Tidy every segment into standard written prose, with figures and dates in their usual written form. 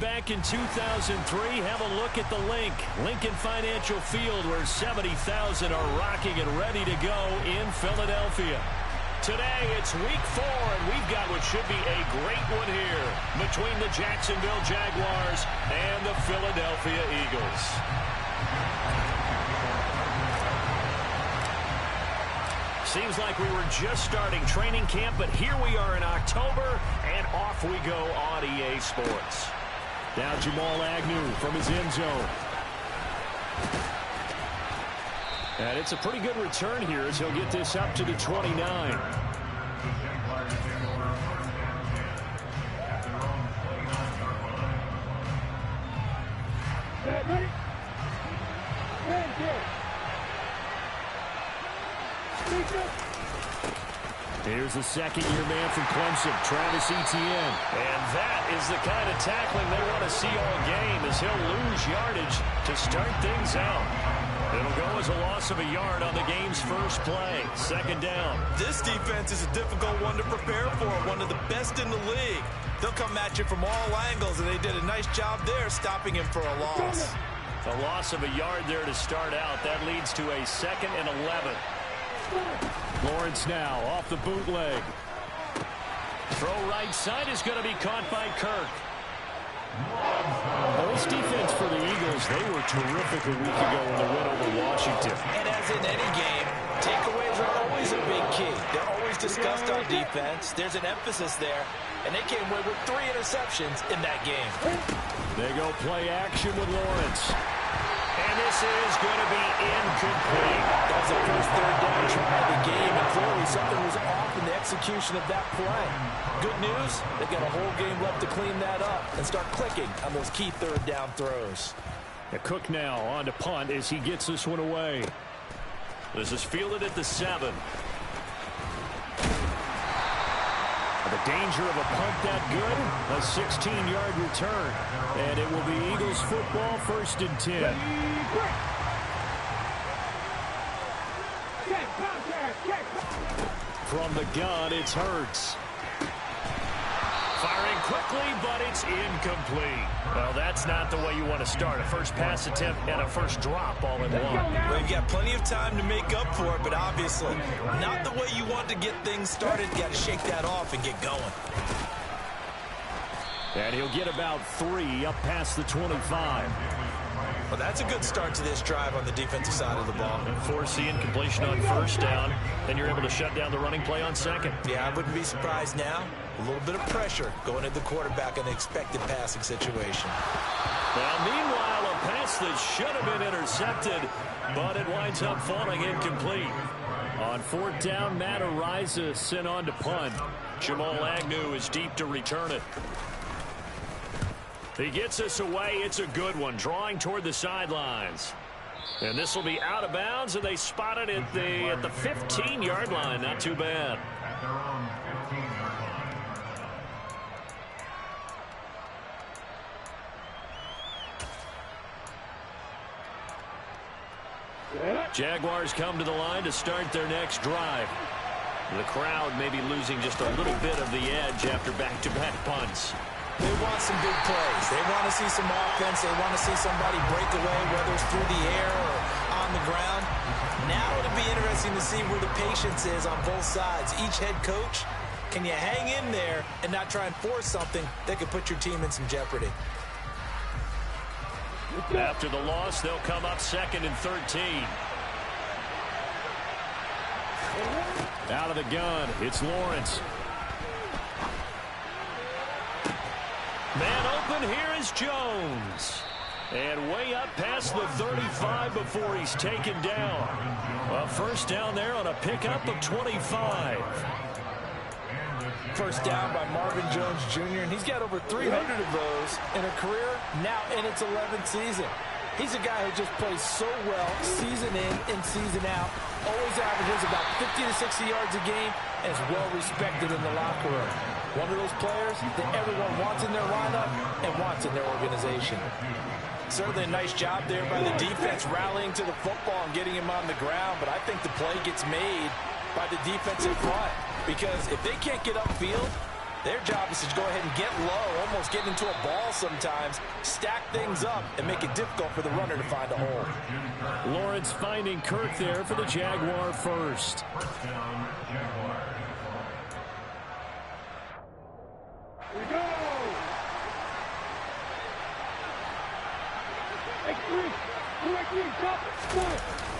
back in 2003. Have a look at the link. Lincoln Financial Field, where 70,000 are rocking and ready to go in Philadelphia. Today, it's week 4, and we've got what should be a great one here between the Jacksonville Jaguars and the Philadelphia Eagles. Seems like we were just starting training camp, but here we are in October, and off we go on EA Sports. Now Jamal Agnew from his end zone. And it's a pretty good return here as he'll get this up to the 29. Here's the second-year man from Clemson, Travis Etienne. And that is the kind of tackling they want to see all game, as he'll lose yardage to start things out. It'll go as a loss of a yard on the game's first play. Second down. This defense is a difficult one to prepare for, one of the best in the league. They'll come at you from all angles, and they did a nice job there stopping him for a loss. A loss of a yard there to start out. That leads to a 2nd and 11. Lawrence now off the bootleg. Throw right side is going to be caught by Kirk. Well, this defense for the Eagles, they were terrific a week ago in the win over Washington. And as in any game, takeaways are always a big key. They're always discussed on defense. There's an emphasis there, and they came away with 3 interceptions in that game. They go play action with Lawrence. And this is going to be incomplete. That was the first third down try of the game, and clearly something was off in the execution of that play. Good news, they've got a whole game left to clean that up and start clicking on those key third down throws. Cook now on to punt as he gets this one away. This is fielded at the 7. The danger of a punt that good, a 16-yard return. And it will be Eagles football, 1st and 10. From the gun, it's Hurts. Firing quickly, but it's incomplete. Well, that's not the way you want to start. A first pass attempt and a first drop all in one. Well, you've got plenty of time to make up for it, but obviously not the way you want to get things started. You got to shake that off and get going. And he'll get about 3 up past the 25. Well, that's a good start to this drive on the defensive side of the ball. Force the incompletion on first down, then you're able to shut down the running play on second. Yeah, I wouldn't be surprised now. A little bit of pressure going at the quarterback in the expected passing situation. Now, meanwhile, a pass that should have been intercepted, but it winds up falling incomplete. On 4th down, Matt Araiza sent on to punt. Jamal Agnew is deep to return it. He gets us away. It's a good one, drawing toward the sidelines. And this will be out of bounds, and they spot it at the 15-yard line. Not too bad. Jaguars come to the line to start their next drive. The crowd may be losing just a little bit of the edge after back-to-back punts. They want some big plays. They want to see some offense. They want to see somebody break away, whether it's through the air or on the ground. Now it'll be interesting to see where the patience is on both sides. Each head coach, can you hang in there and not try and force something that could put your team in some jeopardy? After the loss, they'll come up 2nd and 13. Out of the gun, it's Lawrence. Man open, here is Jones. And way up past the 35 before he's taken down. A first down there on a pickup of 25. First down by Marvin Jones Jr., and he's got over 300 of those in a career now in its 11th season. He's a guy who just plays so well season in and season out. Always averages about 50 to 60 yards a game and is well respected in the locker room. One of those players that everyone wants in their lineup and wants in their organization. Certainly a nice job there by the defense rallying to the football and getting him on the ground, but I think the play gets made by the defensive front, because if they can't get upfield, Their job is to go ahead and get low, almost get into a ball sometimes, stack things up, and make it difficult for the runner to find a hole. Lawrence finding Kirk there for the Jaguar first.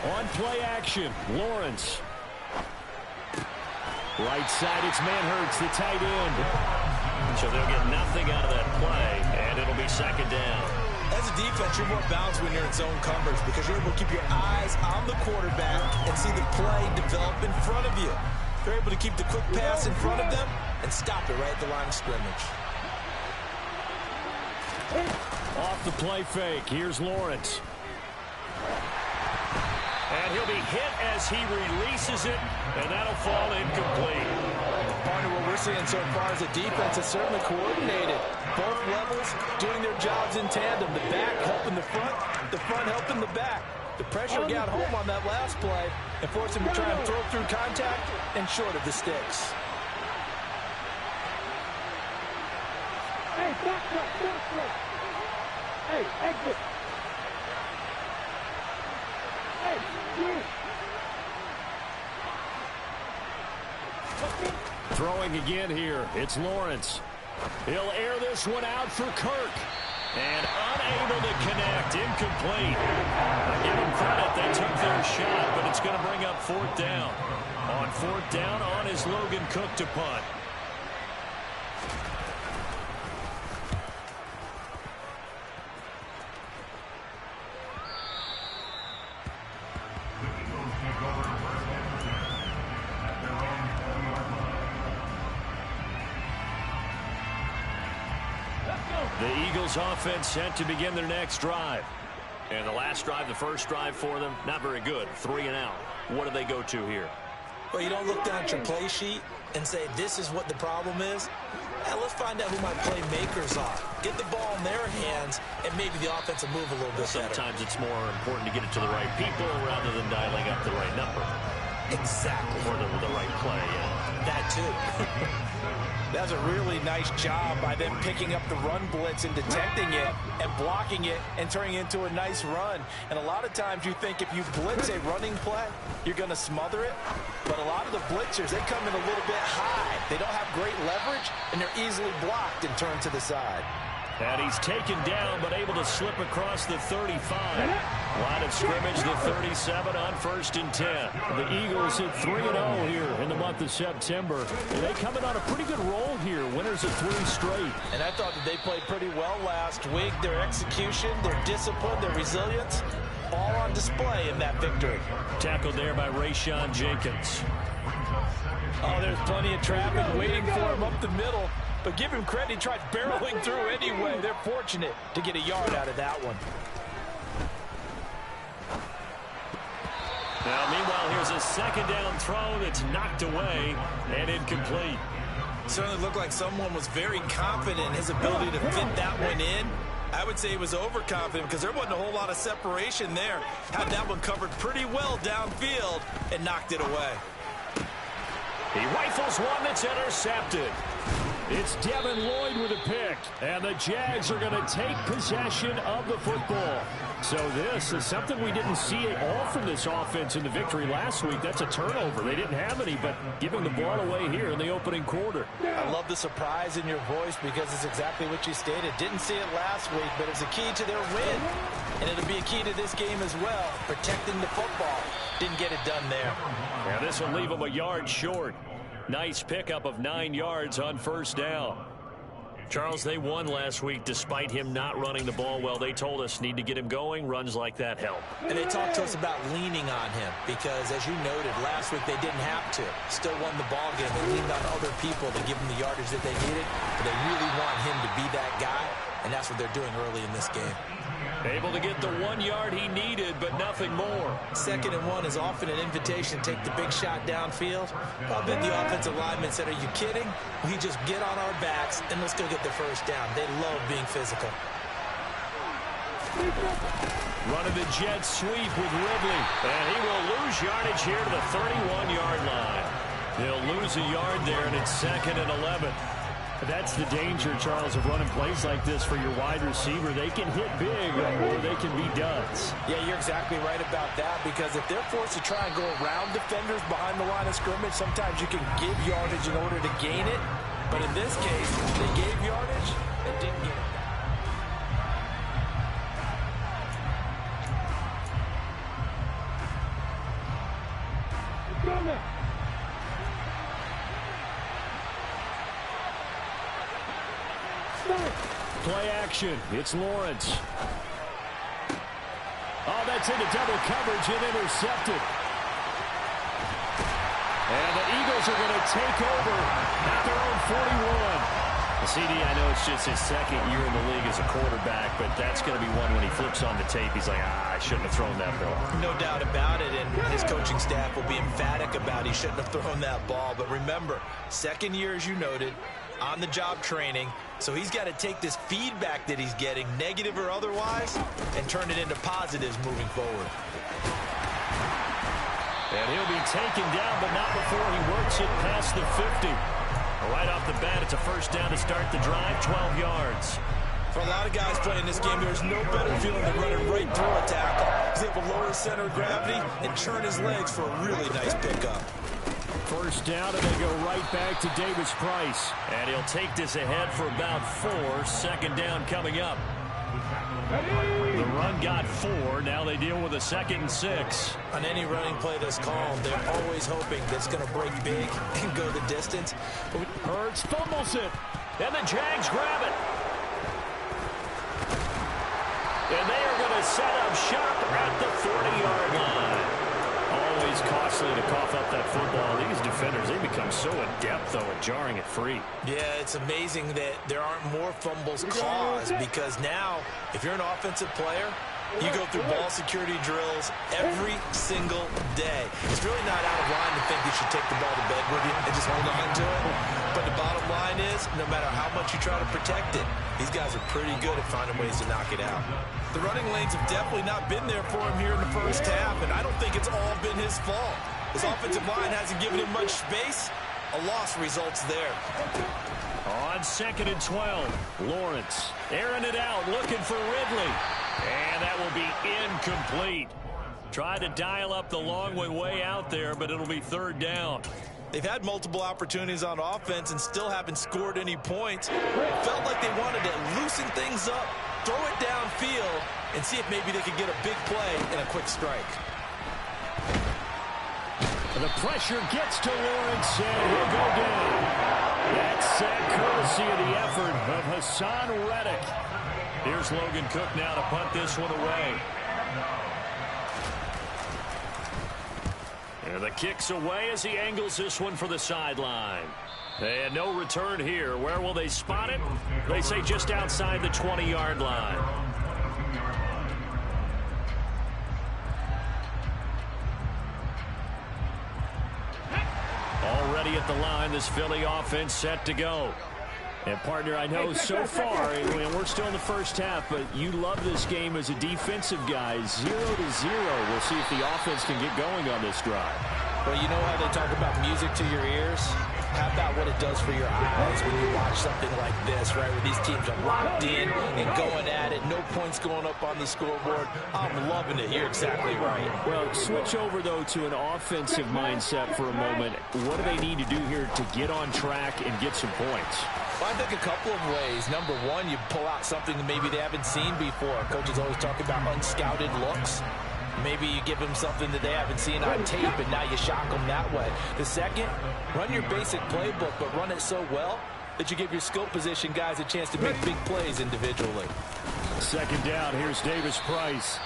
On play action, Lawrence. Right side, it's Manhertz, the tight end. So they'll get nothing out of that play, and it'll be second down. As a defense, you're more balanced when you're in zone coverage because you're able to keep your eyes on the quarterback and see the play develop in front of you. You're able to keep the quick pass in front of them and stop it right at the line of scrimmage. Off the play fake, here's Lawrence. And he'll be hit as he releases it, and that'll fall incomplete. Partner, what we're seeing so far is a defense that's certainly coordinated. Both levels doing their jobs in tandem. The back helping the front helping the back. The pressure got home on that last play and forced him to try and throw through contact and short of the sticks. Hey, back up. Hey, exit. Hey, switch. Throwing again here, it's Lawrence. He'll air this one out for Kirk. And unable to connect, incomplete. I give him credit, they took their shot, but it's going to bring up fourth down. On fourth down, on is Logan Cook to punt. The Eagles offense set to begin their next drive. And the last drive, the first drive for them, not very good. 3 and out. What do they go to here? Well, you don't look down at your play sheet and say, this is what the problem is. Now, let's find out who my playmakers are. Get the ball in their hands, and maybe the offense will move a little bit better. Sometimes it's more important to get it to the right people rather than dialing up the right number. Exactly. Or the right play, yeah. That, too. That's a really nice job by them picking up the run blitz and detecting it and blocking it and turning it into a nice run. And a lot of times you think if you blitz a running play, you're going to smother it. But a lot of the blitzers, they come in a little bit high. They don't have great leverage, and they're easily blocked and turned to the side. And he's taken down, but able to slip across the 35. Line of scrimmage, the 37 on 1st and 10. The Eagles at 3-0 here in the month of September. And they come in on a pretty good roll here. Winners of 3 straight. And I thought that they played pretty well last week. Their execution, their discipline, their resilience, all on display in that victory. Tackled there by Rayshawn Jenkins. Oh, there's plenty of traffic waiting for him up the middle. But give him credit, he tried barreling through anyway. They're fortunate to get a yard out of that one. Now, meanwhile, here's a second down throw that's knocked away and incomplete. Certainly looked like someone was very confident in his ability to fit that one in. I would say he was overconfident because there wasn't a whole lot of separation there. Had that one covered pretty well downfield and knocked it away. He rifles one that's intercepted. It's Devin Lloyd with a pick, and the Jags are going to take possession of the football. So this is something we didn't see at all from this offense in the victory last week. That's a turnover. They didn't have any, but giving the ball away here in the opening quarter. I love the surprise in your voice because it's exactly what you stated. Didn't see it last week, but it's a key to their win. And it'll be a key to this game as well, protecting the football. Didn't get it done there. Now this will leave them a yard short. Nice pickup of 9 yards on first down. Charles, they won last week despite him not running the ball well. They told us need to get him going. Runs like that help. And they talked to us about leaning on him because, as you noted, last week they didn't have to. Still won the ball game. They leaned on other people to give them the yardage that they needed. But they really want him to be that guy, and that's what they're doing early in this game. Able to get the 1 yard he needed, but nothing more. 2nd and 1 is often an invitation to take the big shot downfield. I bet the offensive linemen said, are you kidding? We just get on our backs and let's go get the first down. They love being physical. Running the jet sweep with Ridley. And he will lose yardage here to the 31-yard line. They'll lose a yard there, and it's 2nd and 11. That's the danger, Charles, of running plays like this for your wide receiver. They can hit big or they can be duds. Yeah, you're exactly right about that, because if they're forced to try and go around defenders behind the line of scrimmage, sometimes you can give yardage in order to gain it. But in this case, they gave yardage and didn't get it. Come now. Play action. It's Lawrence. Oh, that's into double coverage and intercepted. And the Eagles are going to take over at their own 41. CD, I know it's just his second year in the league as a quarterback, but that's going to be one when he flips on the tape. He's like, I shouldn't have thrown that ball. No doubt about it, and his coaching staff will be emphatic about he shouldn't have thrown that ball. But remember, second year, as you noted, on-the-job training, so he's got to take this feedback that he's getting, negative or otherwise, and turn it into positives moving forward. And he'll be taken down, but not before he works it past the 50. Right off the bat, it's a first down to start the drive, 12 yards. For a lot of guys playing this game, there's no better feeling than running right through a tackle. He's able to lower his center of gravity and turn his legs for a really nice pickup. First down, and they go right back to Davis Price. And he'll take this ahead for about 4. Second down coming up. The run got 4. Now they deal with a 2nd and 6. On any running play that's called, they're always hoping that's going to break big and go the distance. Hurts fumbles it. And the Jags grab it. And they are going to set up shop at the 40-yard line. Always costly to cough up that football. These defenders, they become so adept, though, at jarring it free. Yeah, it's amazing that there aren't more fumbles caused, because now, if you're an offensive player, you go through ball security drills every single day. It's really not out of line to think you should take the ball to bed with you and just hold on to it. But the bottom line is, no matter how much you try to protect it, these guys are pretty good at finding ways to knock it out. The running lanes have definitely not been there for him here in the first half, and I don't think it's all been his fault. His offensive line hasn't given him much space. A loss results there. On 2nd and 12, Lawrence airing it out, looking for Ridley. And that will be incomplete. Tried to dial up the long way out there, but it'll be 3rd down. They've had multiple opportunities on offense and still haven't scored any points. It felt like they wanted to loosen things up, throw it downfield, and see if maybe they could get a big play and a quick strike. The pressure gets to Lawrence, and he'll go down. That's courtesy of the effort of Hassan Reddick. Here's Logan Cook now to punt this one away. And the kick's away as he angles this one for the sideline. And no return here. Where will they spot it? They say just outside the 20-yard line. Already at the line, this Philly offense set to go. And, partner, I know so far, we're still in the first half, but you love this game as a defensive guy. 0-0. We'll see if the offense can get going on this drive. Well, you know how they talk about music to your ears? How about what it does for your eyes when you watch something like this, right, where these teams are locked in and going at it, no points going up on the scoreboard. I'm loving it. You're exactly right. Well, switch over, though, to an offensive mindset for a moment. What do they need to do here to get on track and get some points? Well, I think a couple of ways. Number one, you pull out something that maybe they haven't seen before. Coaches always talk about unscouted looks. Maybe you give them something that they haven't seen on tape, and now you shock them that way. The second, run your basic playbook, but run it so well that you give your skill position guys a chance to make big plays individually. 2nd down, here's Davis Price.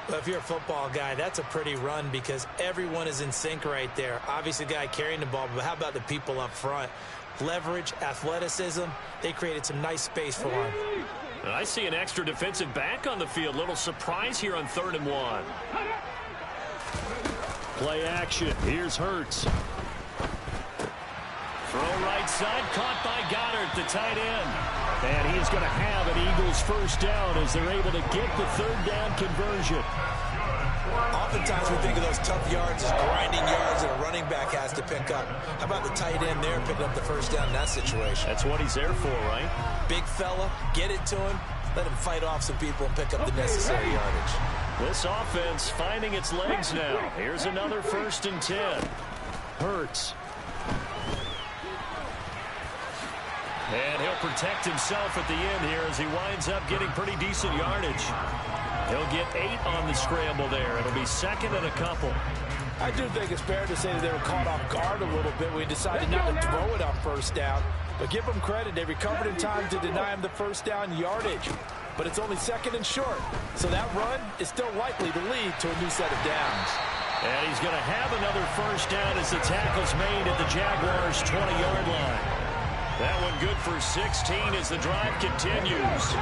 Well, if you're a football guy, that's a pretty run because everyone is in sync right there. Obviously, the guy carrying the ball, but how about the people up front? Leverage, athleticism, they created some nice space for him. I see an extra defensive back on the field. Little surprise here on 3rd and 1. Play action. Here's Hurts. Throw right right side, caught by Goddard, the tight end. And he's going to have an Eagles first down as they're able to get the third down conversion. Oftentimes we think of those tough yards as grinding yards that a running back has to pick up. How about the tight end there picking up the first down in that situation? That's what he's there for, right? Big fella, get it to him, let him fight off some people and pick up the necessary yardage. This offense finding its legs now. Here's another 1st and 10. Hurts. And he'll protect himself at the end here as he winds up getting pretty decent yardage. He'll get 8 on the scramble there. It'll be 2nd and a couple. I do think it's fair to say that they were caught off guard a little bit. We decided not to throw it on first down. But give them credit. They recovered in time to deny him the first down yardage. But it's only 2nd and short. So that run is still likely to lead to a new set of downs. And he's going to have another first down as the tackle's made at the Jaguars' 20-yard line. That one good for 16 as the drive continues.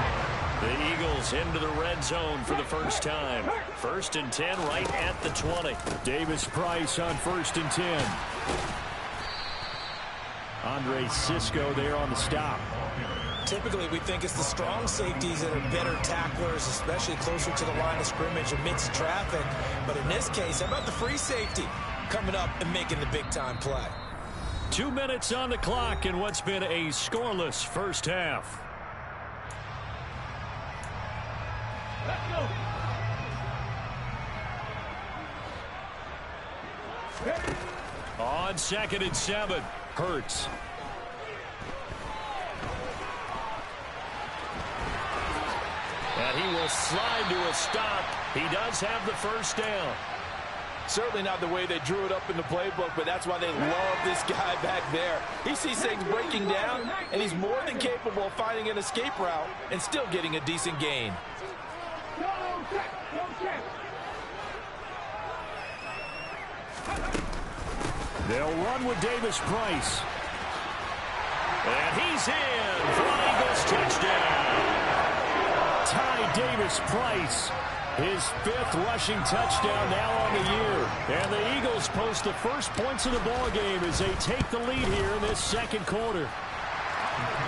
The Eagles into the red zone for the first time. 1st and 10 right at the 20. Davis Price on 1st and 10. Andre Cisco there on the stop. Typically, we think it's the strong safeties that are better tacklers, especially closer to the line of scrimmage amidst traffic. But in this case, how about the free safety coming up and making the big-time play? 2 minutes on the clock in what's been a scoreless first half. Let's go. On 2nd and 7, Hurts. And he will slide to a stop. He does have the first down. Certainly not the way they drew it up in the playbook, but that's why they love this guy back there. He sees things breaking down, and he's more than capable of finding an escape route and still getting a decent gain. They'll run with Davis Price. And he's in for an Eagles touchdown. Ty Davis Price, his 5th rushing touchdown now on the year. And the Eagles post the first points of the ball game as they take the lead here in this 2nd quarter.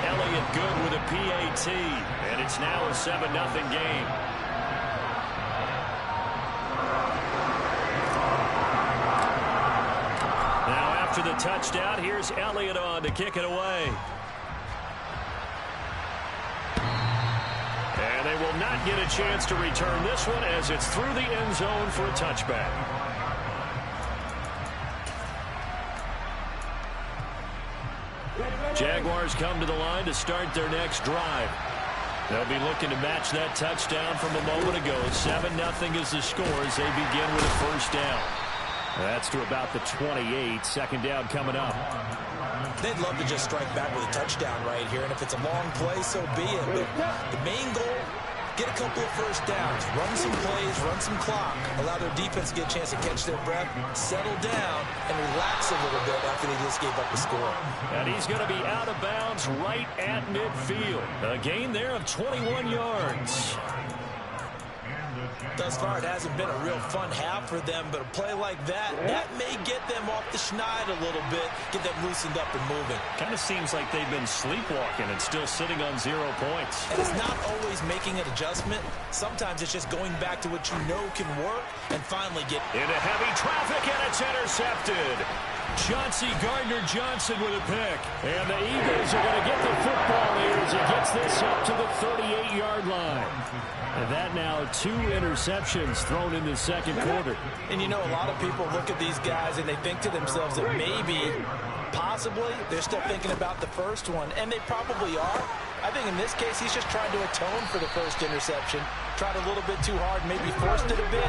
Elliott good with a PAT, and it's now a 7-0 game. After the touchdown, here's Elliott on to kick it away. And they will not get a chance to return this one as it's through the end zone for a touchback. Jaguars come to the line to start their next drive. They'll be looking to match that touchdown from a moment ago. 7-0 is the score as they begin with a first down. That's to about the 28. 2nd down coming up. They'd love to just strike back with a touchdown right here, and if it's a long play, so be it. But the main goal, get a couple of first downs, run some plays, run some clock, allow their defense to get a chance to catch their breath, settle down, and relax a little bit after they just gave up the score. And he's going to be out of bounds right at midfield. A gain there of 21 yards. Thus far, it hasn't been a real fun half for them, but a play like that may get them off the schneid a little bit, get them loosened up and moving. Kind of seems like they've been sleepwalking and still sitting on 0 points. And it's not always making an adjustment. Sometimes it's just going back to what you know can work and finally get into heavy traffic, and it's intercepted. Chauncey Gardner-Johnson with a pick. And the Eagles are going to get the football here as he gets this up to the 38-yard line. And that now 2 interceptions thrown in the 2nd quarter. And you know, a lot of people look at these guys and they think to themselves that maybe, possibly, they're still thinking about the first one. And they probably are. I think in this case, he's just trying to atone for the first interception. Tried a little bit too hard, maybe forced it a bit,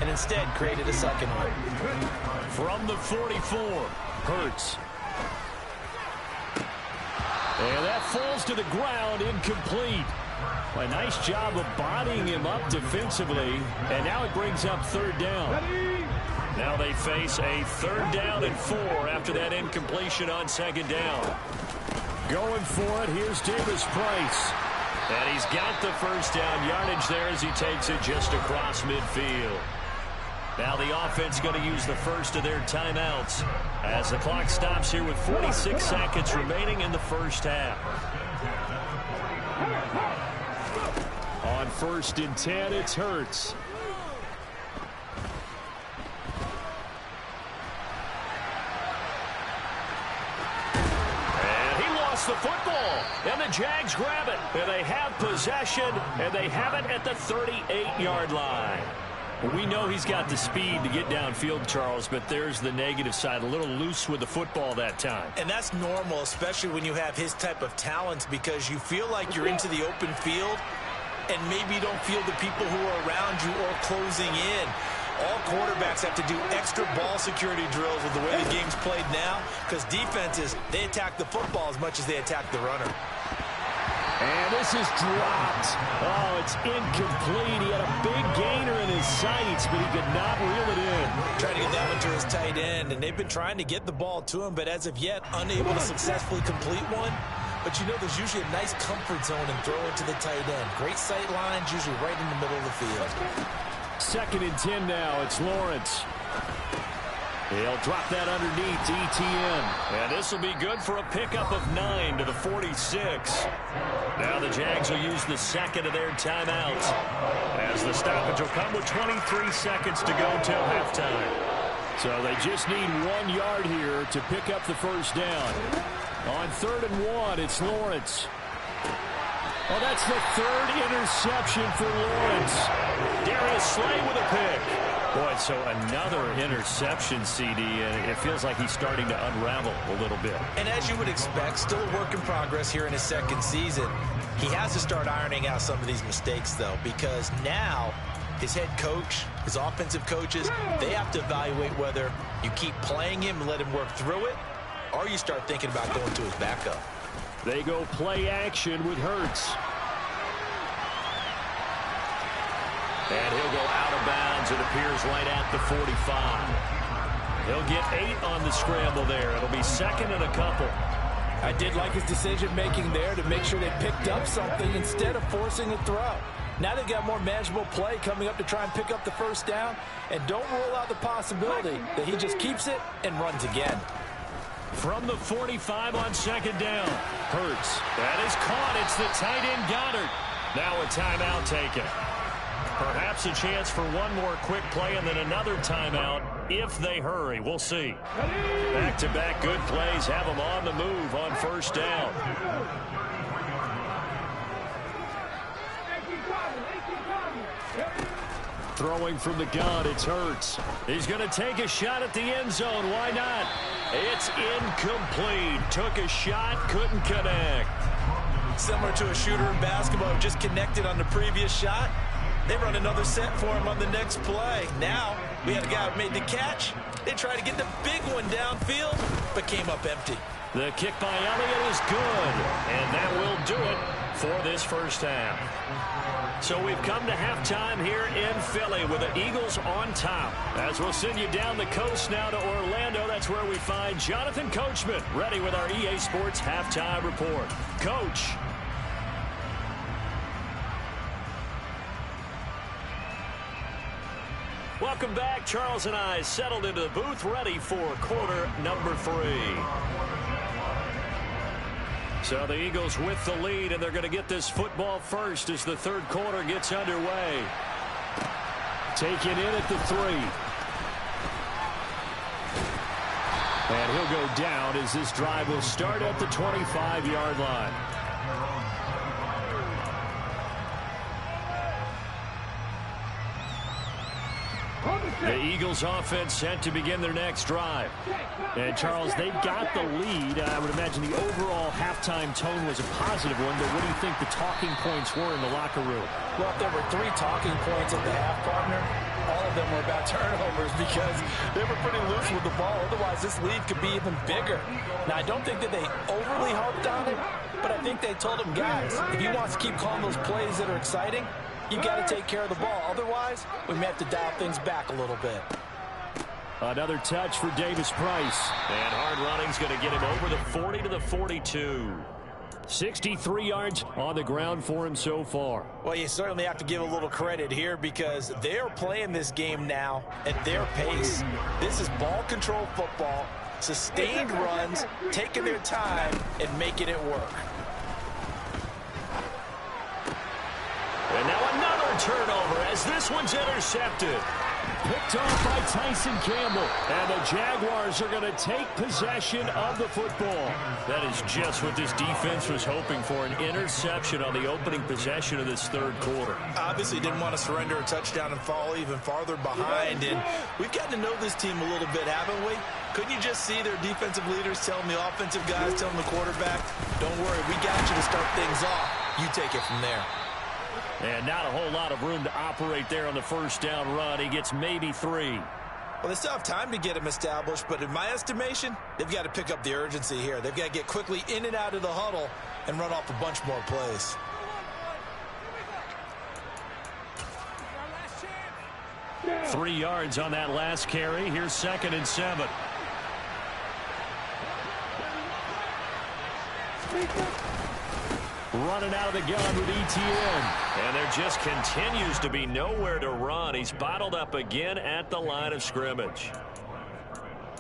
and instead created a second one. From the 44, Hurts. And that falls to the ground, incomplete. A nice job of bodying him up defensively, and now it brings up 3rd down. Now they face a 3rd down and 4 after that incompletion on 2nd down. Going for it, here's Davis Price. And he's got the first down yardage there as he takes it just across midfield. Now the offense going to use the first of their timeouts as the clock stops here with 46 seconds remaining in the first half. On 1st and 10, it's Hurts. And he lost the football. And the Jags grab it. And they have possession, and they have it at the 38-yard line. We know he's got the speed to get downfield, Charles, but there's the negative side. A little loose with the football that time. And that's normal, especially when you have his type of talent, because you feel like you're into the open field and maybe you don't feel the people who are around you or closing in. All quarterbacks have to do extra ball security drills with the way the game's played now, because defenses, they attack the football as much as they attack the runner. And this is dropped. Oh, it's incomplete. He had a big gainer in his sights, but he could not reel it in. Trying to get that one to his tight end, and they've been trying to get the ball to him, but as of yet, unable to successfully complete one. But you know, there's usually a nice comfort zone and throw it to the tight end. Great sight lines, usually right in the middle of the field. 2nd and 10 now. It's Lawrence. He'll drop that underneath to ETN. And this will be good for a pickup of 9 to the 46. Now the Jags will use the second of their timeouts as the stoppage will come with 23 seconds to go till halftime. So they just need 1 yard here to pick up the first down. On 3rd and 1, it's Lawrence. Oh, that's the 3rd interception for Lawrence. Darius Slay with a pick. Boy, so another interception, CD, and it feels like he's starting to unravel a little bit. And as you would expect, still a work in progress here in his 2nd season. He has to start ironing out some of these mistakes, though, because now his head coach, his offensive coaches, they have to evaluate whether you keep playing him and let him work through it, or you start thinking about going to his backup. They go play action with Hurts. And he'll go out of bounds, it appears, right at the 45. He'll get 8 on the scramble there. It'll be 2nd and a couple. I did like his decision-making there to make sure they picked up something instead of forcing a throw. Now they've got more manageable play coming up to try and pick up the first down. And don't rule out the possibility that he just keeps it and runs again. From the 45 on 2nd down. Hurts. That is caught. It's the tight end Goddard. Now a timeout taken. Perhaps a chance for one more quick play and then another timeout if they hurry. We'll see. Back-to-back good plays have them on the move on 1st down. Throwing from the gun, it's Hurts. He's going to take a shot at the end zone. Why not? It's incomplete. Took a shot, couldn't connect. Similar to a shooter in basketball who just connected on the previous shot. They run another set for him on the next play. Now, we had a guy who made the catch. They tried to get the big one downfield, but came up empty. The kick by Elliott is good, and that will do it for this first half. So we've come to halftime here in Philly with the Eagles on top. As we'll send you down the coast now to Orlando, that's where we find Jonathan Coachman ready with our EA Sports Halftime Report. Coach. Welcome back. Charles and I settled into the booth ready for quarter number 3. So the Eagles with the lead, and they're going to get this football first as the 3rd quarter gets underway. Taken in at the 3. And he'll go down as this drive will start at the 25-yard line. The Eagles offense set to begin their next drive. And Charles, they've got the lead. I would imagine the overall halftime tone was a positive one, but what do you think the talking points were in the locker room? Well, if there were 3 talking points at the half, partner, all of them were about turnovers because they were pretty loose with the ball. Otherwise, this lead could be even bigger. Now, I don't think that they overly harped on it, but I think they told them, guys, if you want to keep calling those plays that are exciting, you've got to take care of the ball. Otherwise, we may have to dial things back a little bit. Another touch for Davis Price. And hard running's going to get him over the 40 to the 42. 63 yards on the ground for him so far. Well, you certainly have to give a little credit here because they're playing this game now at their pace. This is ball control football, sustained runs, taking their time, and making it work. And now another turnover as this one's intercepted. Picked off by Tyson Campbell. And the Jaguars are going to take possession of the football. That is just what this defense was hoping for, an interception on the opening possession of this third quarter. Obviously didn't want to surrender a touchdown and fall even farther behind. And we've gotten to know this team a little bit, haven't we? Couldn't you just see their defensive leaders telling the offensive guys, telling the quarterback, don't worry, we got you to start things off. You take it from there. And not a whole lot of room to operate there on the first down run. He gets maybe 3. Well, they still have time to get him established, but in my estimation, they've got to pick up the urgency here. They've got to get quickly in and out of the huddle and run off a bunch more plays. Three yards on that last carry. Here's 2nd and 7. Running out of the gun with Etienne. And there just continues to be nowhere to run. He's bottled up again at the line of scrimmage.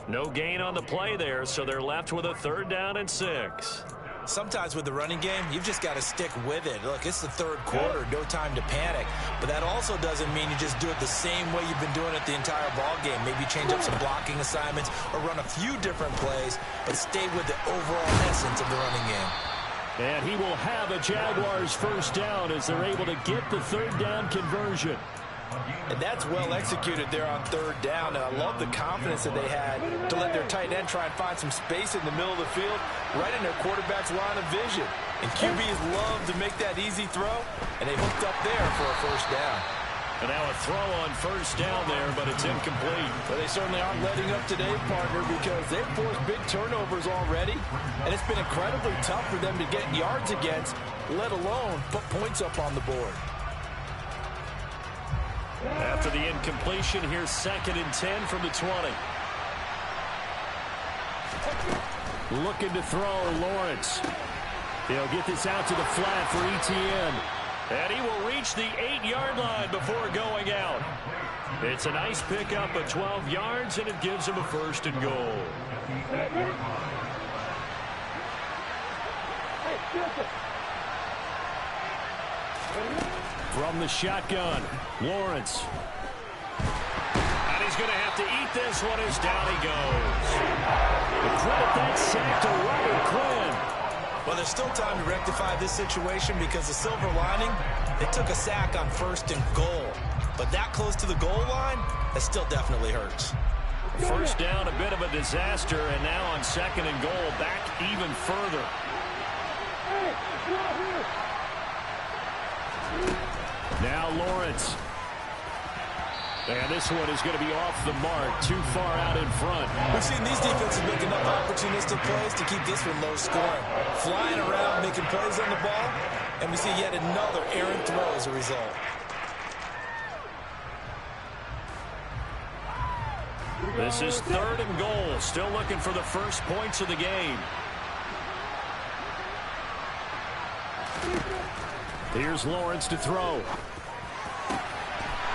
No gain on the play there, so they're left with a 3rd down and 6. Sometimes with the running game, you've just got to stick with it. Look, it's the third quarter, no time to panic. But that also doesn't mean you just do it the same way you've been doing it the entire ball game. Maybe change up some blocking assignments or run a few different plays, but stay with the overall essence of the running game. And he will have a Jaguars first down as they're able to get the 3rd down conversion. And that's well executed there on 3rd down. And I love the confidence that they had to let their tight end try and find some space in the middle of the field, right in their quarterback's line of vision. And QBs love to make that easy throw, and they hooked up there for a first down. And now a throw on first down there, but it's incomplete. Well, they certainly aren't letting up today, partner, because they've forced big turnovers already, and it's been incredibly tough for them to get yards against, let alone put points up on the board. After the incompletion, here's 2nd and 10 from the 20. Looking to throw, Lawrence. He'll get this out to the flat for Etienne. And he will reach the 8-yard line before going out. It's a nice pickup of 12 yards, and it gives him a 1st and goal. From the shotgun, Lawrence. And he's going to have to eat this one as down he goes. Credit that sack to Robert Quinn. Well, there's still time to rectify this situation because the silver lining, they took a sack on 1st and goal. But that close to the goal line, that still definitely hurts. First down, a bit of a disaster, and now on 2nd and goal, back even further. Now Lawrence. And this one is going to be off the mark, too far out in front. We've seen these defenses make enough opportunistic plays to keep this one low scoring. Flying around, making plays on the ball, and we see yet another errant throw as a result. This is 3rd and goal, still looking for the first points of the game. Here's Lawrence to throw.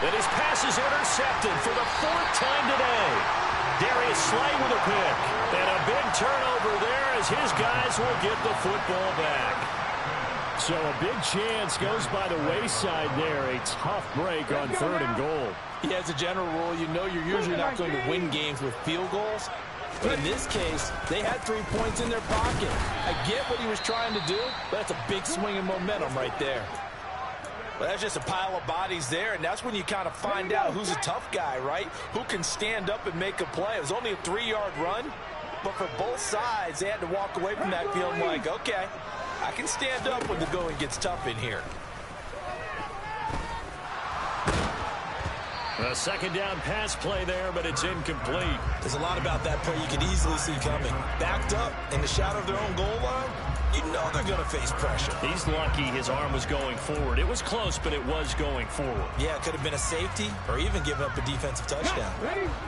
And his pass is intercepted for the 4th time today. Darius Slay with a pick. And a big turnover there as his guys will get the football back. So a big chance goes by the wayside there. A tough break on 3rd and goal. Yeah, as a general rule, you know you're usually not going to win games with field goals. But in this case, they had 3 points in their pocket. I get what he was trying to do, but that's a big swing in momentum right there. Well, that's just a pile of bodies there, and that's when you kind of find out who's a tough guy, right? Who can stand up and make a play. It was only a 3-yard run, but for both sides, they had to walk away from that feeling like, okay, I can stand up when the going gets tough in here. A 2nd down pass play there, but it's incomplete. There's a lot about that play you could easily see coming. Backed up in the shadow of their own goal line, you know they're going to face pressure. He's lucky his arm was going forward. It was close, but it was going forward. Yeah, it could have been a safety or even given up a defensive touchdown.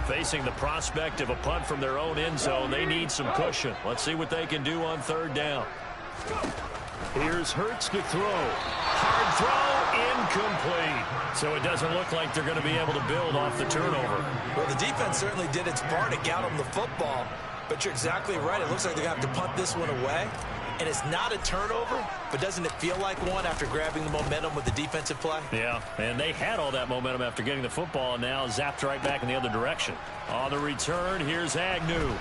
Facing the prospect of a punt from their own end zone, they need some cushion. Let's see what they can do on 3rd down. Here's Hurts to throw. Hard throw, incomplete. So it doesn't look like they're going to be able to build off the turnover. Well, the defense certainly did its part to get them the football, but you're exactly right. It looks like they're going to have to punt this one away. And it's not a turnover, but doesn't it feel like one after grabbing the momentum with the defensive play? Yeah, and they had all that momentum after getting the football, and now zapped right back in the other direction. On the return, here's Agnew.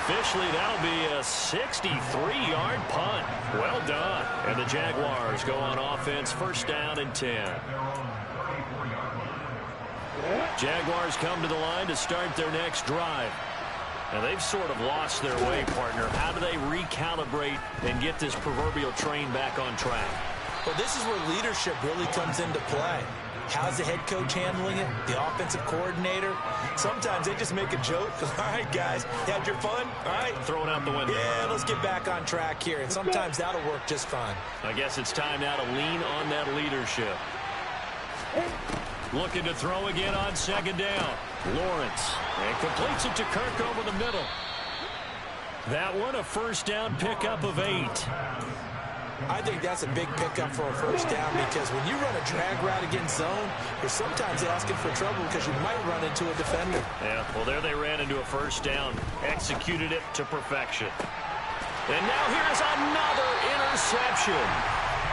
Officially, that'll be a 63-yard punt. Well done. And the Jaguars go on offense, first down and 10. Jaguars come to the line to start their next drive. Now, they've sort of lost their way, partner. How do they recalibrate and get this proverbial train back on track? Well, this is where leadership really comes into play. How's the head coach handling it? The offensive coordinator? Sometimes they just make a joke. All right, guys, you had your fun? All right. Throw it out the window. Yeah, let's get back on track here. And sometimes that'll work just fine. I guess it's time now to lean on that leadership. Looking to throw again on second down. Lawrence. And completes it to Kirk over the middle. That one, a first down pickup of 8. I think that's a big pickup for a first down because when you run a drag route against zone, you're sometimes asking for trouble because you might run into a defender. Yeah, well, there they ran into a first down. Executed it to perfection. And now here's another interception.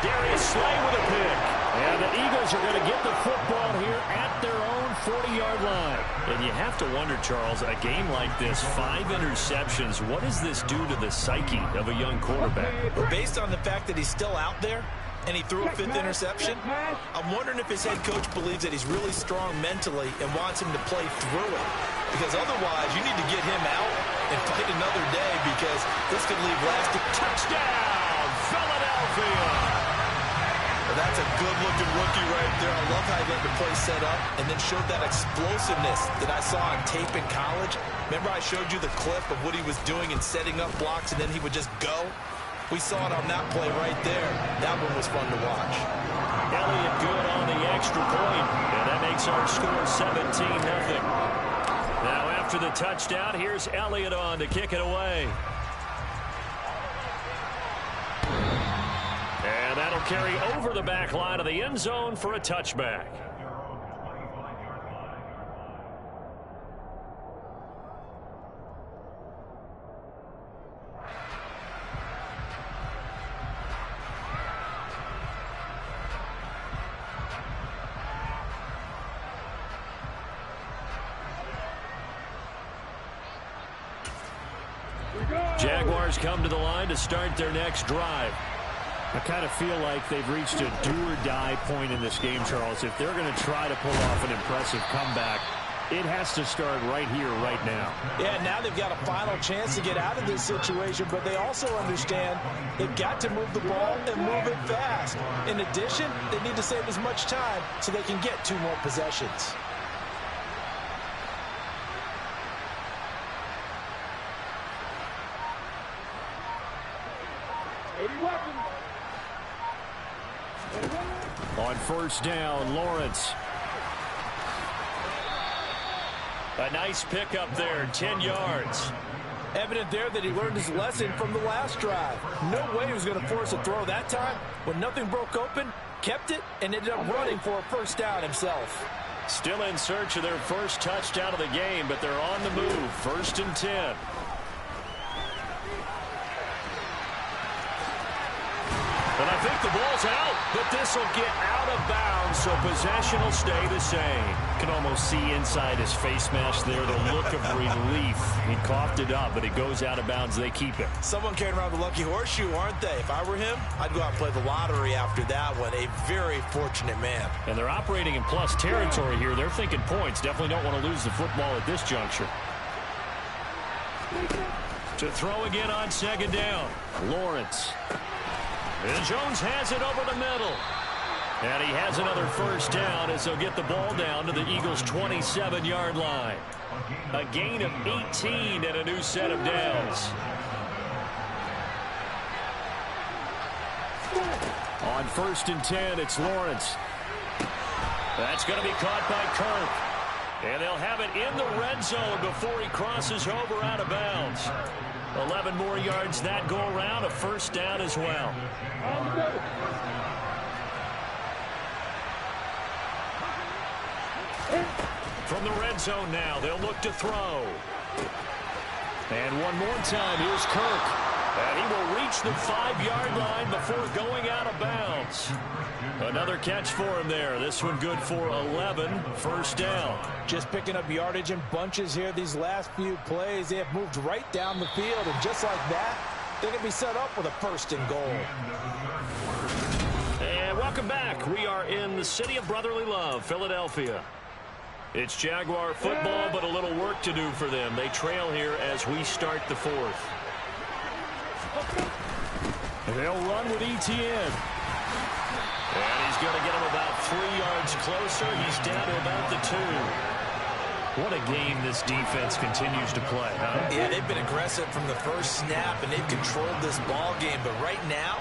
Darius Slay with a pick. And the Eagles are going to get the football here at their own 40-yard line. And you have to wonder, Charles, a game like this, 5 interceptions, what does this do to the psyche of a young quarterback? Well, based on the fact that he's still out there and he threw a 5th interception, I'm wondering if his head coach believes that he's really strong mentally and wants him to play through it. Because otherwise, you need to get him out and fight another day because this could leave lasting. Touchdown, Philadelphia! Well, that's a good-looking rookie right there. I love how he let the play set up and then showed that explosiveness that I saw on tape in college. Remember I showed you the clip of what he was doing and setting up blocks, and then he would just go? We saw it on that play right there. That one was fun to watch. Elliott good on the extra point, and that makes our score 17-0. Now after the touchdown, here's Elliott on to kick it away. And that'll carry over the back line of the end zone for a touchback. Jaguars come to the line to start their next drive. I kind of feel like they've reached a do-or-die point in this game, Charles. If they're going to try to pull off an impressive comeback, it has to start right here, right now. Yeah, now they've got a final chance to get out of this situation, but they also understand they've got to move the ball and move it fast. In addition, they need to save as much time so they can get 2 more possessions. On first down, Lawrence. A nice pickup there, 10 yards. Evident there that he learned his lesson from the last drive. No way he was going to force a throw that time. When nothing broke open, kept it, and ended up running for a first down himself. Still in search of their first touchdown of the game, but they're on the move. 1st and 10. And I think the ball's out, but this will get out of bounds, so possession will stay the same. You can almost see inside his face mask there the look of relief. He coughed it up, but it goes out of bounds. They keep it. Someone carrying around the lucky horseshoe, aren't they? If I were him, I'd go out and play the lottery after that one. A very fortunate man. And they're operating in plus territory here. They're thinking points. Definitely don't want to lose the football at this juncture. To throw again on second down, Lawrence. And Jones has it over the middle. And he has another first down as they'll get the ball down to the Eagles' 27-yard line. A gain of 18 and a new set of downs. On 1st and 10, it's Lawrence. That's going to be caught by Kirk. And they'll have it in the red zone before he crosses over out of bounds. 11 more yards that go around, a first down as well. From the red zone now, they'll look to throw. And one more time, here's Kirk. And he will reach the 5-yard line before going out of bounds. Another catch for him there. This one good for 11, first down. Just picking up yardage in bunches here these last few plays. They have moved right down the field, and just like that, they're going to be set up with a first and goal. And welcome back. We are in the city of brotherly love, Philadelphia. It's Jaguar football, but a little work to do for them. They trail here as we start the fourth. They'll run with Etienne. And he's going to get him about 3 yards closer. He's down to about the 2. What a game this defense continues to play, huh? Yeah, they've been aggressive from the first snap, and they've controlled this ball game. But right now,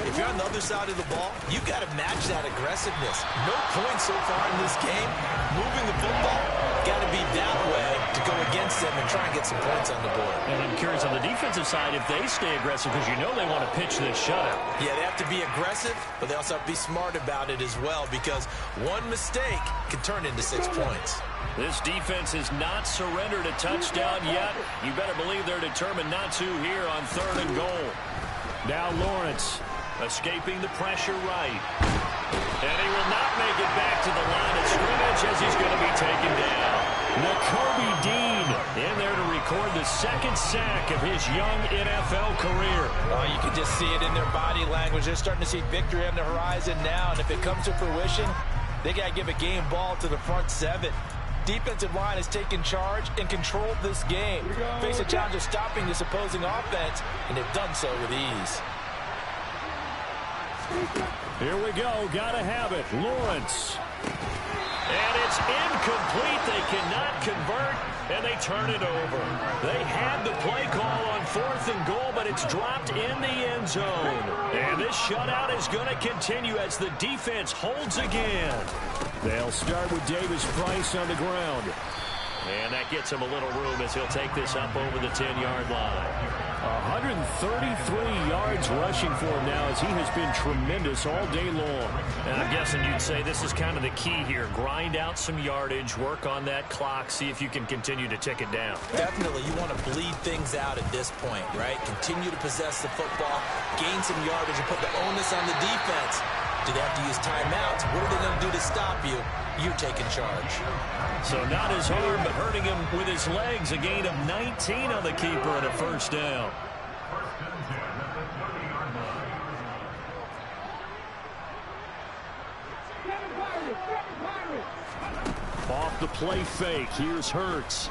if you're on the other side of the ball, you've got to match that aggressiveness. No points so far in this game. Moving the football, got to be that way to go against them and try and get some points on the board. And I'm curious on the defensive side if they stay aggressive, because you know they want to pitch this shutout. Yeah, they have to be aggressive, but they also have to be smart about it as well, because one mistake can turn into 6 points. This defense has not surrendered a touchdown yet. You better believe they're determined not to here on 3rd and goal. Now Lawrence escaping the pressure right. And he will not make it back to the line of scrimmage as he's going to be taken down. Nakobe Dean in there to record the 2nd sack of his young NFL career. Oh, you can just see it in their body language. They're starting to see victory on the horizon now, and if it comes to fruition, they got to give a game ball to the front 7. Defensive line has taken charge and controlled this game. Face a challenge of stopping this opposing offense, and they've done so with ease. Here we go. Gotta have it. Lawrence. And it's incomplete. They cannot convert, and they turn it over. They had the play call on 4th and goal, but it's dropped in the end zone. And this shutout is going to continue as the defense holds again. They'll start with Davis Price on the ground. And that gets him a little room as he'll take this up over the 10-yard line. 133 yards rushing for him now as he has been tremendous all day long. And I'm guessing you'd say this is kind of the key here. Grind out some yardage, work on that clock, see if you can continue to tick it down. Definitely, you want to bleed things out at this point, right? Continue to possess the football, gain some yardage, and put the onus on the defense. Do they have to use timeouts? What are they going to do to stop you? You're taking charge. So not as hard, but hurting him with his legs. A gain of 19 on the keeper and a first down. Off the play fake. Here's Hurts.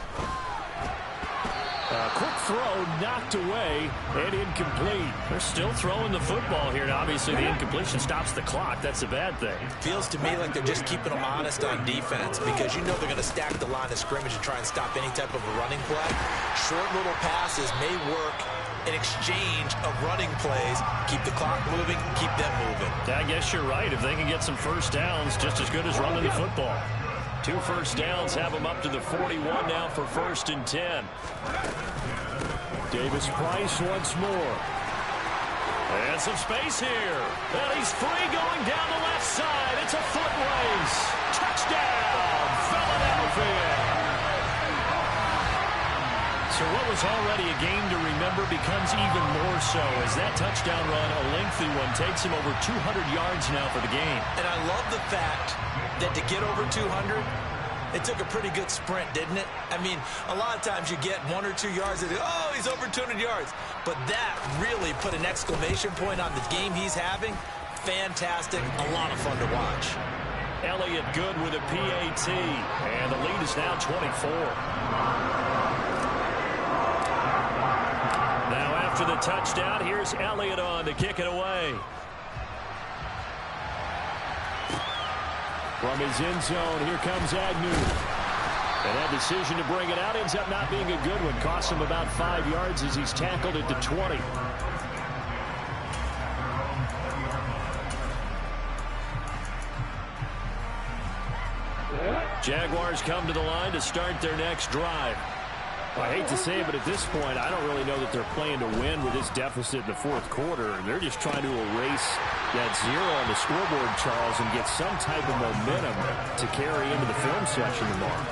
Quick throw knocked away and incomplete. They're still throwing the football here. Now, obviously, the incompletion stops the clock. That's a bad thing. Feels to me like they're just keeping them honest on defense because you know they're going to stack the line of scrimmage and try and stop any type of a running play. Short little passes may work in exchange of running plays. Keep the clock moving, keep them moving. I guess you're right. If they can get some first downs, just as good as running the football. 2 first downs have them up to the 41 now for 1st and 10. Davis Price once more. And some space here. And he's free going down the left side. It's a foot race. Touchdown, Philadelphia. So what was already a game to remember becomes even more so as that touchdown run, a lengthy one, takes him over 200 yards now for the game. And I love the fact that to get over 200, it took a pretty good sprint, didn't it? I mean, a lot of times you get 1 or 2 yards and oh, he's over 200 yards. But that really put an exclamation point on the game he's having. Fantastic, a lot of fun to watch. Elliott good with a PAT, and the lead is now 24. Now after the touchdown, here's Elliott on to kick it away. From his end zone, here comes Agnew. And that decision to bring it out ends up not being a good one. Costs him about 5 yards as he's tackled at the 20. Jaguars come to the line to start their next drive. I hate to say it, but at this point, I don't really know that they're playing to win with this deficit in the fourth quarter. And they're just trying to erase that zero on the scoreboard, Charles, and get some type of momentum to carry into the film section tomorrow.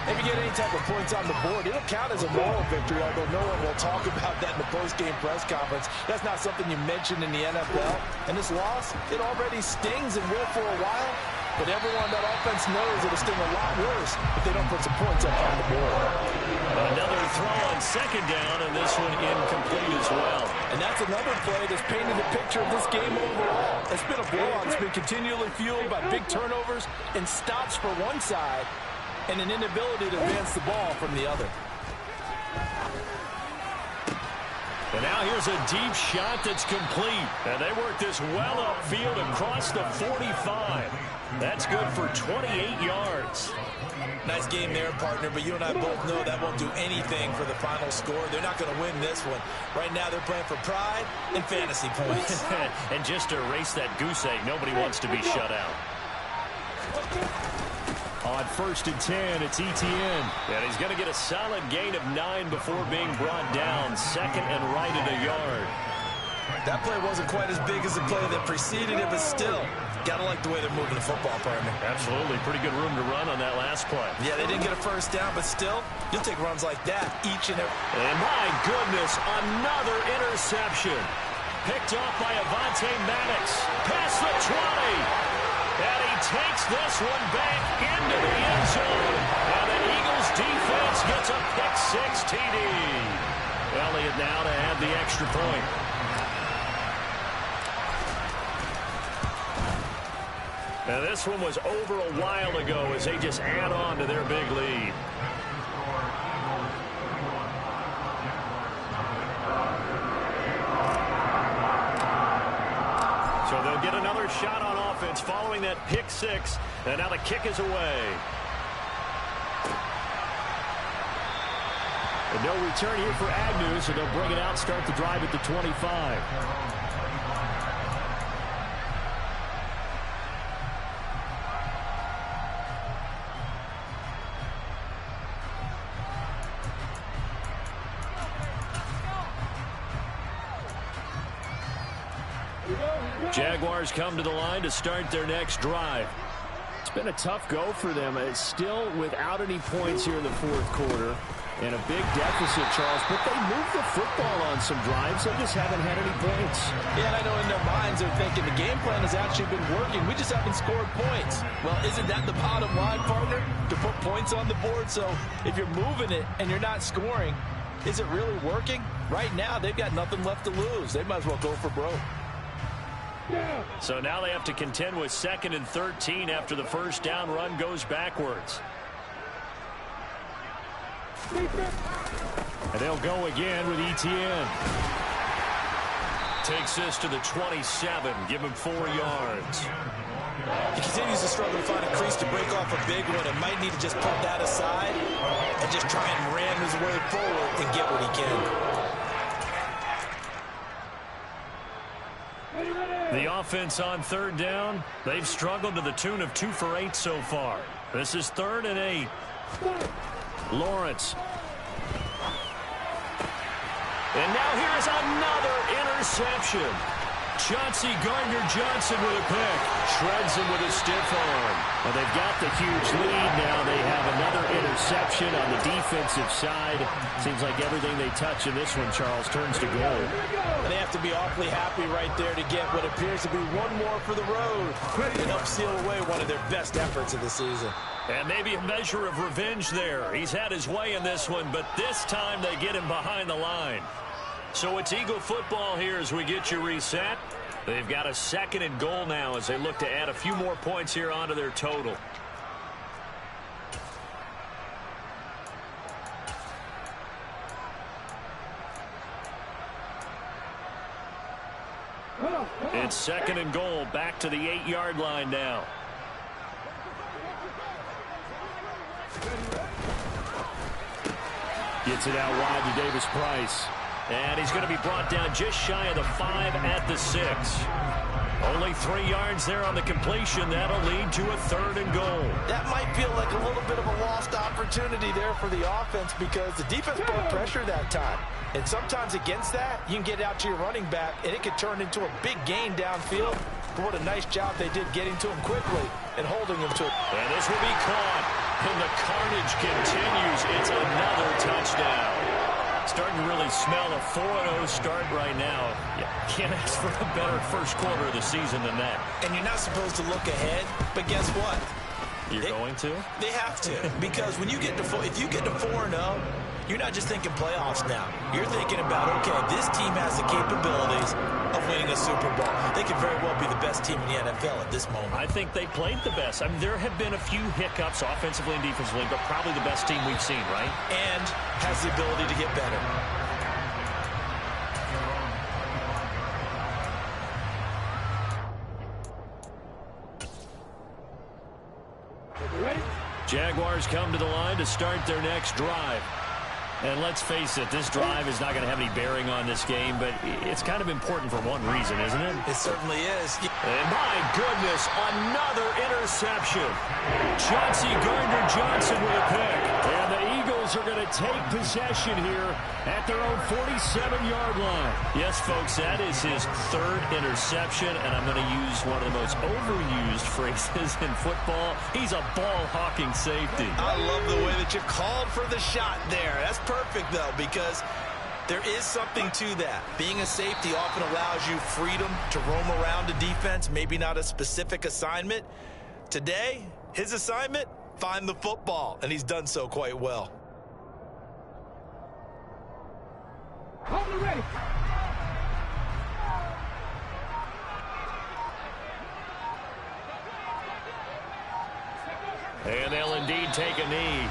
If you get any type of points on the board, it'll count as a moral victory, although no one will talk about that in the post-game press conference. That's not something you mentioned in the NFL. And this loss, it already stings and will for a while. But everyone on that offense knows it'll sting a lot worse if they don't put some points up on the board. Another throw on second down, and this one incomplete as well. And that's another play that's painted a picture of this game overall. It's been a blowout. It's been continually fueled by big turnovers and stops for one side and an inability to advance the ball from the other. And now here's a deep shot that's complete. And they work this well upfield across the 45. That's good for 28 yards. Nice game there, partner, but you and I both know that won't do anything for the final score. They're not going to win this one. Right now they're playing for pride and fantasy points. And just to erase that goose egg, nobody wants to be shut out. On 1st and 10, it's Etienne. And he's going to get a solid gain of 9 before being brought down. Second and right at a yard. That play wasn't quite as big as the play that preceded it, but still, got to like the way they're moving the football, partner. Absolutely. Pretty good room to run on that last play. Yeah, they didn't get a first down, but still, you'll take runs like that each and every. And my goodness, another interception. Picked off by Avonte Maddox. Past the 20. And he takes this one back into the end zone. And the Eagles defense gets a pick-6 TD. Elliott now to add the extra point. Now this one was over a while ago as they just add on to their big lead. So they'll get another shot on offense following that pick-6. And now the kick is away. And no return here for Agnew, so they'll bring it out, start the drive at the 25. Jaguars come to the line to start their next drive. It's been a tough go for them. It's still without any points here in the fourth quarter. And a big deficit, Charles. But they moved the football on some drives. They just haven't had any points. Yeah, and I know in their minds they're thinking the game plan has actually been working. We just haven't scored points. Well, isn't that the bottom line, partner? To put points on the board. So if you're moving it and you're not scoring, is it really working? Right now, they've got nothing left to lose. They might as well go for broke. So now they have to contend with 2nd and 13 after the first down run goes backwards. And they'll go again with Etienne. Takes this to the 27. Give him 4 yards. He continues to struggle to find a crease to break off a big one and might need to just put that aside and just try and ram his way forward and get what he can. The offense on 3rd down, they've struggled to the tune of 2 for 8 so far. This is 3rd and 8. Lawrence. And now here is another interception. Chauncey Gardner-Johnson with a pick. Shreds him with a stiff arm. Well, they've got the huge lead now. They have another interception on the defensive side. Seems like everything they touch in this one, Charles, turns to gold. And they have to be awfully happy right there to get what appears to be one more for the road and help seal away one of their best efforts of the season. And maybe a measure of revenge there. He's had his way in this one, but this time they get him behind the line. So it's Eagle football here as we get you reset. They've got a 2nd and goal now as they look to add a few more points here onto their total. It's 2nd and goal, back to the 8-yard line now. Gets it out wide to Davis Price. And he's going to be brought down just shy of the 5 at the 6. Only 3 yards there on the completion. That'll lead to a 3rd and goal. That might feel like a little bit of a lost opportunity there for the offense because the defense brought pressure that time. And sometimes against that, you can get out to your running back, and it could turn into a big gain downfield. But what a nice job they did getting to him quickly and holding him to it. And this will be caught. And the carnage continues. It's another touchdown. Starting to really smell a 4-0 start right now. Yeah, can't ask for a better first quarter of the season than that. And you're not supposed to look ahead, but guess what? You're going to? They have to, because when you get to if you get to 4-0, you're not just thinking playoffs now. You're thinking about, okay, this team has the capabilities of winning a Super Bowl. They could very well be the best team in the NFL at this moment. I think they played the best. I mean, there have been a few hiccups offensively and defensively, but probably the best team we've seen, right? And has the ability to get better. Jaguars come to the line to start their next drive. And let's face it, this drive is not going to have any bearing on this game, but it's kind of important for one reason, isn't it? It certainly is. And my goodness, another interception. Chauncey Gardner-Johnson with a pick. And the Eagles are going to take possession here at their own 47-yard line. Yes, folks, that is his 3rd interception, and I'm going to use one of the most overused phrases in football. He's a ball-hawking safety. I love the way that you called for the shot there. That's perfect, though, because there is something to that. Being a safety often allows you freedom to roam around a defense, maybe not a specific assignment. Today, his assignment, find the football, and he's done so quite well. Hold it ready. And they'll indeed take a knee.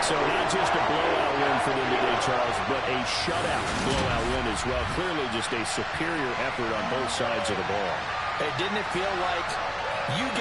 So not just a blowout win for them today, Charles, but a shutout blowout win as well. Clearly just a superior effort on both sides of the ball. Hey, didn't it feel like you